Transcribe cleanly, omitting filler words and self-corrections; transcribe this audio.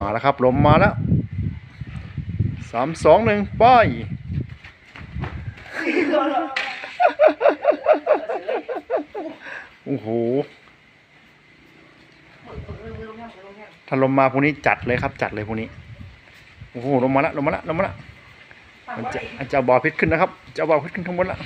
มาแล้วครับลมมาแล้ว3 2 1ไปโอ้โหถ้าลมมาพวกนี้จัดเลยครับจัดเลยพวกนี้โอ้โหลมมาแล้วมันจะเอาบอลพิษขึ้นนะครับจะเอาบอลพิษขึ้นข้างบนแล้ว